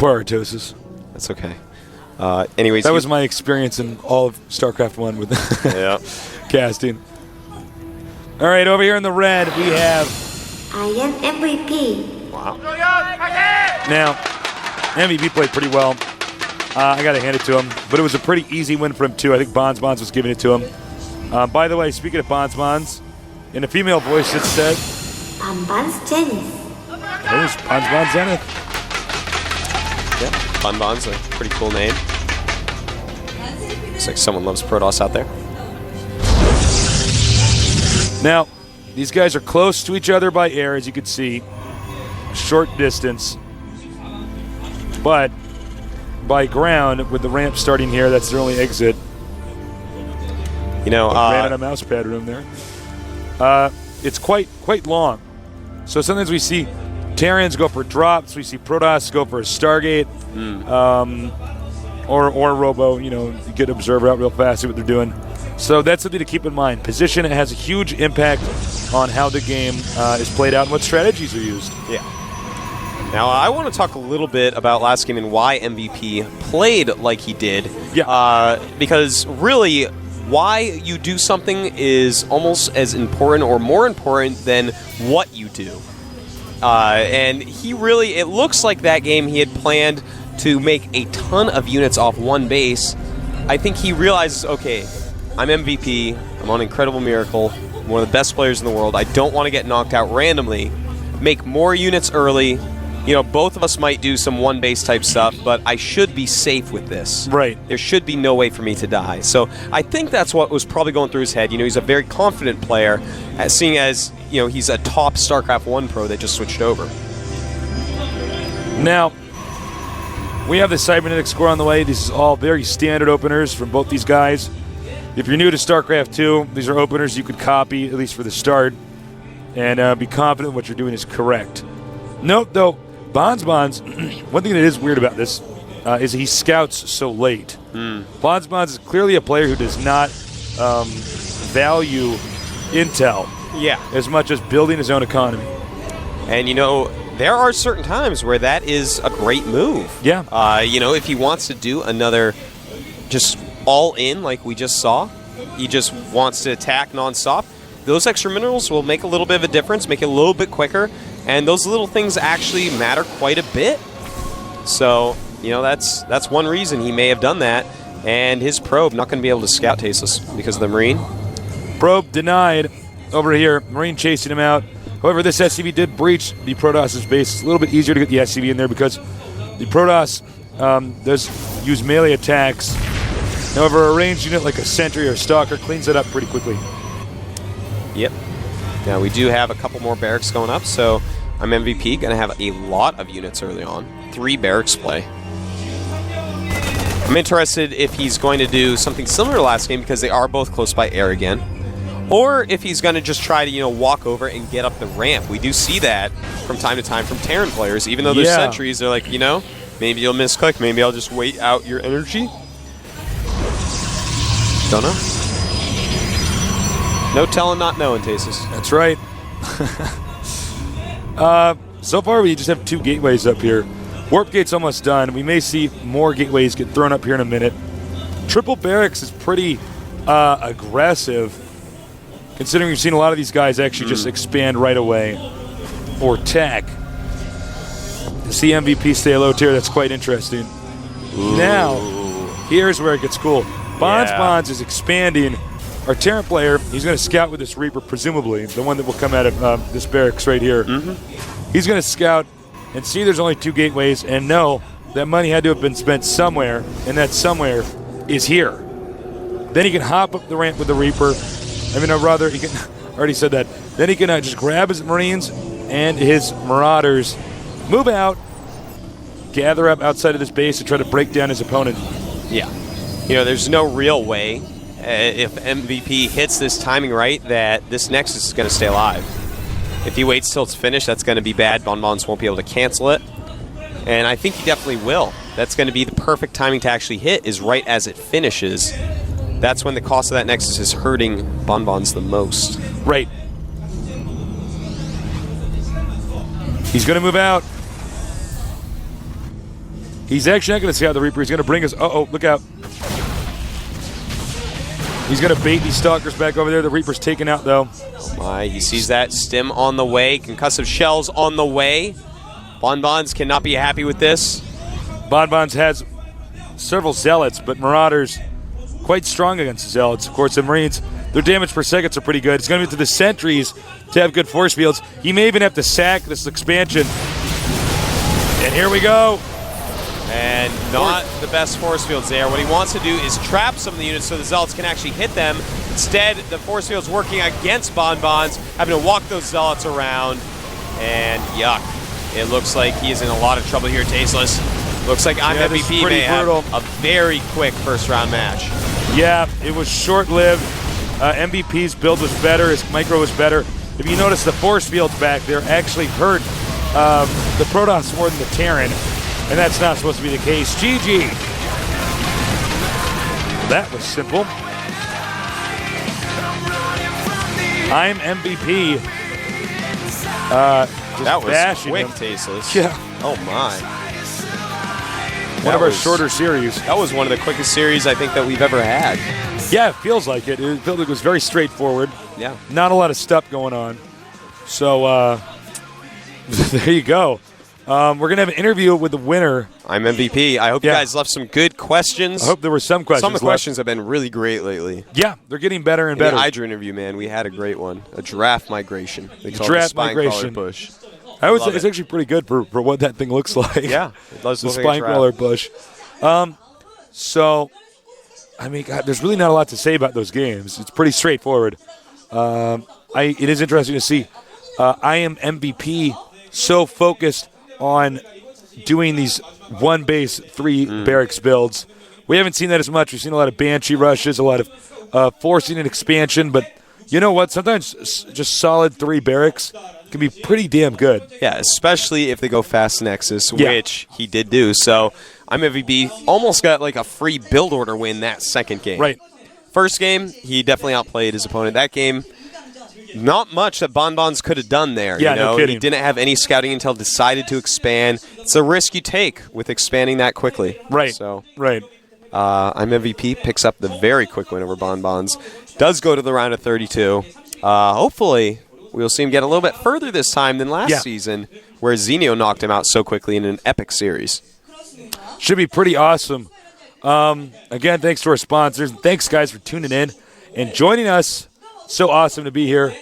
Sorry, Tosis. That's okay. Anyways, that was my experience in all of StarCraft 1 with casting. All right, over here in the red, we have... I am MVP. Wow. Now, MVP played pretty well. I got to hand it to him. But it was a pretty easy win for him, too. I think BanBans was giving it to him. By the way, speaking of BanBans, in a female voice it said... BanBans Zenith. There's BanBans Zenith. Yeah, BanBans, a pretty cool name. Looks like someone loves Protoss out there. Now, these guys are close to each other by air, as you can see. Short distance. But by ground, with the ramp starting here, that's their only exit. You know, ran in a mouse pad room there. It's quite long. So sometimes we see Terrans go for drops. We see Protoss go for a Stargate. Or Robo, you know, get Observer out real fast, see what they're doing. So that's something to keep in mind. Position has a huge impact on how the game is played out and what strategies are used. Yeah. Now, I want to talk a little bit about last game and why MVP played like he did. Yeah. Because really, why you do something is almost as important or more important than what you do. And he really, it looks like that game he had planned to make a ton of units off one base. I think he realizes, okay, I'm MVP, I'm on Incredible Miracle, I'm one of the best players in the world, I don't want to get knocked out randomly, make more units early. You know, both of us might do some one base type stuff, but I should be safe with this. Right. There should be no way for me to die. So I think that's what was probably going through his head. You know, he's a very confident player, seeing as, you know, he's a top StarCraft 1 pro that just switched over. Now, we have the Cybernetic score on the way. This is all very standard openers from both these guys. If you're new to StarCraft 2, these are openers you could copy, at least for the start, and be confident what you're doing is correct. Note, though, BanBans, one thing that is weird about this is he scouts so late. BanBans is clearly a player who does not value intel as much as building his own economy. And, you know, there are certain times where that is a great move. Yeah. You know, if he wants to do another just all-in like we just saw, he just wants to attack nonstop, those extra minerals will make a little bit of a difference, make it a little bit quicker, and those little things actually matter quite a bit. So, you know, that's one reason he may have done that, and his probe not going to be able to scout Tasteless because of the Marine. Probe denied over here. Marine chasing him out. However, this SCV did breach the Protoss' base. It's a little bit easier to get the SCV in there because the Protoss does use melee attacks. However, a ranged unit like a Sentry or a Stalker cleans it up pretty quickly. Yep. Now, we do have a couple more barracks going up, so I'm MVP. Going to have a lot of units early on. 3 barracks play. I'm interested if he's going to do something similar to last game because they are both close by air again. Or if he's going to just try to, you know, walk over and get up the ramp. We do see that from time to time from Terran players. Even though they're sentries, they're like, you know, maybe you'll misclick. Maybe I'll just wait out your energy. Don't know. No telling, not knowing, Tasis. That's right. So far, we just have 2 gateways up here. Warp gate's almost done. We may see more gateways get thrown up here in a minute. Triple barracks is pretty aggressive, considering we've seen a lot of these guys actually just expand right away or tack. To see MVP stay low tier, that's quite interesting. Ooh. Now, here's where it gets cool. BanBans is expanding. Our Terran player, he's going to scout with this Reaper, presumably, the one that will come out of this barracks right here. He's going to scout and see there's only 2 gateways and know that money had to have been spent somewhere, and that somewhere is here. Then he can hop up the ramp with the Reaper. I mean, rather, he can, already said that. Then he can just grab his Marines and his Marauders, move out, gather up outside of this base and try to break down his opponent. Yeah. You know, there's no real way, if MVP hits this timing right, that this Nexus is going to stay alive. If he waits till it's finished, that's going to be bad. BanBans won't be able to cancel it. And I think he definitely will. That's going to be the perfect timing to actually hit, is right as it finishes. That's when the cost of that Nexus is hurting BanBans the most. Right. He's going to move out. He's actually not going to scout the Reaper. He's going to bring us. Uh-oh, look out. He's going to bait these Stalkers back over there. The Reaper's taken out, though. Oh my, he sees that. Stim on the way. Concussive Shells on the way. BanBans cannot be happy with this. BanBans has several Zealots, but Marauders quite strong against the Zealots. Of course, the Marines, their damage per seconds are pretty good. It's going to be to the Sentries to have good force fields. He may even have to sack this expansion. And here we go. And not the best force fields there. What he wants to do is trap some of the units so the Zealots can actually hit them. Instead, the force field's working against BanBans, having to walk those Zealots around. And yuck. It looks like he is in a lot of trouble here, Tasteless. Looks like I'm MVP may have a very quick first-round match. Yeah, it was short-lived. MVP's build was better. His micro was better. If you notice, the force fields back there actually hurt the Protoss more than the Terran. And that's not supposed to be the case. GG. That was simple. I'm MVP. That was quick, him. Tasteless. Yeah. Oh, my. One of our shorter series. That was one of the quickest series I think that we've ever had. Yeah, it feels like it. It felt like it was very straightforward. Yeah. Not a lot of stuff going on. So, there you go. We're going to have an interview with the winner. I'm MVP. I hope you guys left some good questions. I hope there were some questions. Some of the left. questions have been really great lately. Yeah, they're getting better and better. The Hydra interview, man, we had a great one. A giraffe migration. They call giraffe it the migration. bush. I would say it's actually pretty good for what that thing looks like. Yeah, it does the look like a spine-crawler bush. So, I mean, God, there's really not a lot to say about those games. It's pretty straightforward. It is interesting to see. I am MVP so focused on doing these one base, 3 barracks builds. We haven't seen that as much. We've seen a lot of Banshee rushes, a lot of forcing an expansion, but you know what? Sometimes just solid 3 barracks can be pretty damn good. Yeah, especially if they go fast Nexus, which he did do. So I'm MVP. Almost got like a free build order win that second game. Right. First game, he definitely outplayed his opponent. That game, not much that BanBans could have done there. Yeah, you know? no kidding. He didn't have any scouting intel, decided to expand. It's a risk you take with expanding that quickly. Right. So, right. I'm MVP, picks up the very quick win over BanBans. Does go to the round of 32. Hopefully, we'll see him get a little bit further this time than last season, where Xenio knocked him out so quickly in an epic series. Should be pretty awesome. Again, thanks to our sponsors. Thanks, guys, for tuning in and joining us. So awesome to be here.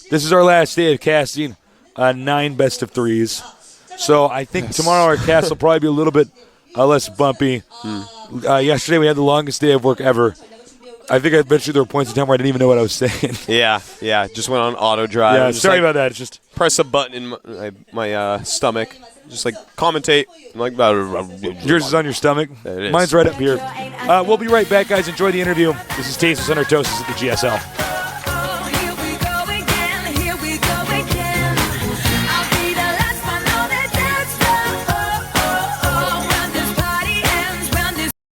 This is our last day of casting 9 best of 3s. So I think tomorrow our cast will probably be a little bit less bumpy. Yesterday we had the longest day of work ever. I think I bet you there were points in time where I didn't even know what I was saying. Yeah, just went on auto drive. Yeah, sorry about that. It's just press a button in my stomach. Just like commentate. I'm like, yours is on your stomach. It is. Mine's right up here. We'll be right back, guys. Enjoy the interview. This is Tasteless Undertosis at the GSL.